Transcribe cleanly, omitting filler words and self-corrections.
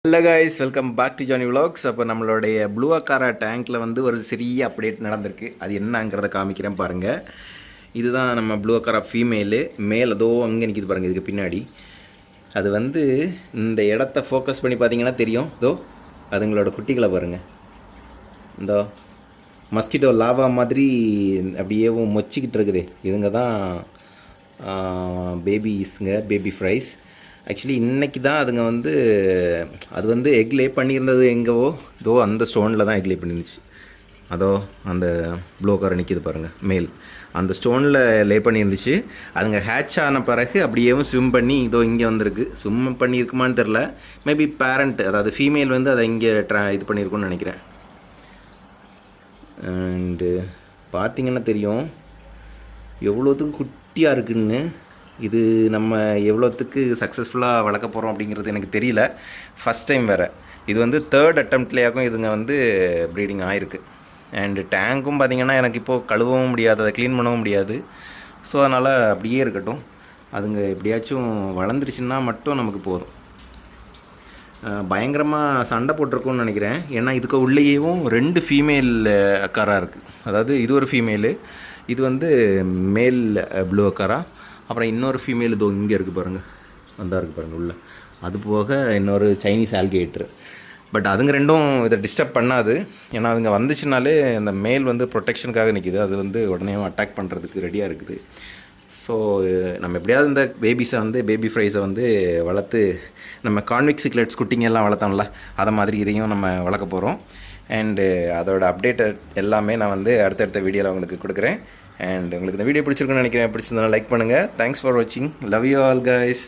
Hello guys, welcome back to Johnny vlogs. அப்போ நம்மளுடைய blue Akkara டேங்க்கில் வந்து ஒரு சிறிய அப்டேட் நடந்திருக்கு. அது என்னங்கிறத காமிக்கிறேன் பாருங்கள். இதுதான் நம்ம ப்ளூ அக்காரா ஃபீமேலு. மேல் அதோ அங்கே நிற்கிது பாருங்கள், இதுக்கு பின்னாடி. அது வந்து இந்த இடத்த ஃபோக்கஸ் பண்ணி பார்த்தீங்கன்னா தெரியும். இதோ அதுங்களோட குட்டிகளை பாருங்கள். இந்தோ மஸ்கிட்டோ லாவா மாதிரி அப்படியே மொச்சிக்கிட்டு இருக்குது. இதுங்க தான் பேபிஸ்ங்க, பேபி ஃப்ரைஸ். ஆக்சுவலி இன்றைக்கி தான் அதுங்க வந்து அது வந்து எக் லே பண்ணியிருந்தது எங்கேவோ, இதோ அந்த ஸ்டோனில் தான் எக் லே பண்ணியிருந்துச்சு. அதோ அந்த ப்ளூ கலர் நிற்கிது பாருங்கள், மேல் அந்த ஸ்டோனில் லே பண்ணியிருந்துச்சு. அதுங்க ஹேட்ச் ஆன பிறகு அப்படியேவும் ஸ்விம் பண்ணி இதோ இங்கே வந்திருக்கு. ஸ்விம் பண்ணியிருக்குமான்னு தெரில. மேபி பேரண்ட், அதாவது ஃபீமேல் வந்து அதை இங்கே இது பண்ணியிருக்குன்னு நினைக்கிறேன். அண்டு பார்த்திங்கன்னா தெரியும் எவ்வளோத்துக்கு குட்டியாக இருக்குன்னு. இது நம்ம எவ்வளோத்துக்கு சக்ஸஸ்ஃபுல்லாக வளர்க்க போகிறோம் அப்படிங்கிறது எனக்கு தெரியல. ஃபஸ்ட் டைம் வேறு. இது வந்து தேர்ட் அட்டம்ப்ட்லேயாகும் இதுங்க வந்து ப்ரீடிங் ஆகிருக்கு. அண்டு டேங்க்கும் பார்த்திங்கன்னா எனக்கு இப்போது கழுவவும் முடியாது, அதை க்ளீன் பண்ணவும் முடியாது. ஸோ அதனால் அப்படியே இருக்கட்டும். அதுங்க எப்படியாச்சும் வளர்ந்துருச்சுன்னா மட்டும் நமக்கு போதும். பயங்கரமாக சண்டை போட்டிருக்கும்னு நினைக்கிறேன். ஏன்னா இதுக்கு உள்ளேயும் 2 ஃபீமேல் அக்காரா இருக்குது. அதாவது இது ஒரு ஃபீமேலு, இது வந்து மேல் ப்ளூ அக்காரா. அப்புறம் இன்னொரு ஃபீமேல் இதோ இங்கே இருக்குது பாருங்கள், வந்தா இருக்குது பாருங்கள் உள்ள. அது போக இன்னொரு சைனீஸ் ஆல்கேட்டர். பட் அதுங்க ரெண்டும் இதை டிஸ்டர்ப் பண்ணாது. ஏன்னா அதுங்க வந்துச்சுனாலே அந்த மேல் வந்து ப்ரொடெக்ஷனுக்காக நிற்கிது. அது வந்து உடனே அட்டாக் பண்ணுறதுக்கு ரெடியாக இருக்குது. ஸோ நம்ம எப்படியாவது இந்த பேபிஸை வந்து பேபி ஃப்ரைஸை வந்து வளர்த்து நம்ம கான்விக் சிக்லெட்ஸ் குட்டிங்கெல்லாம் வளர்த்தோம்ல, அதை மாதிரி இதையும் நம்ம வளர்க்க போகிறோம். அண்டு அதோட அப்டேட் எல்லாமே நான் வந்து அடுத்தடுத்த வீடியோவில் உங்களுக்கு கொடுக்குறேன். அண்ட் உங்களுக்கு இந்த வீடியோ பிடிச்சிருக்குன்னு நினைக்கிறேன். பிடிச்சிருந்தா லைக் பண்ணுங்கள். தேங்க்ஸ் ஃபார் வாட்சிங். Love you all guys.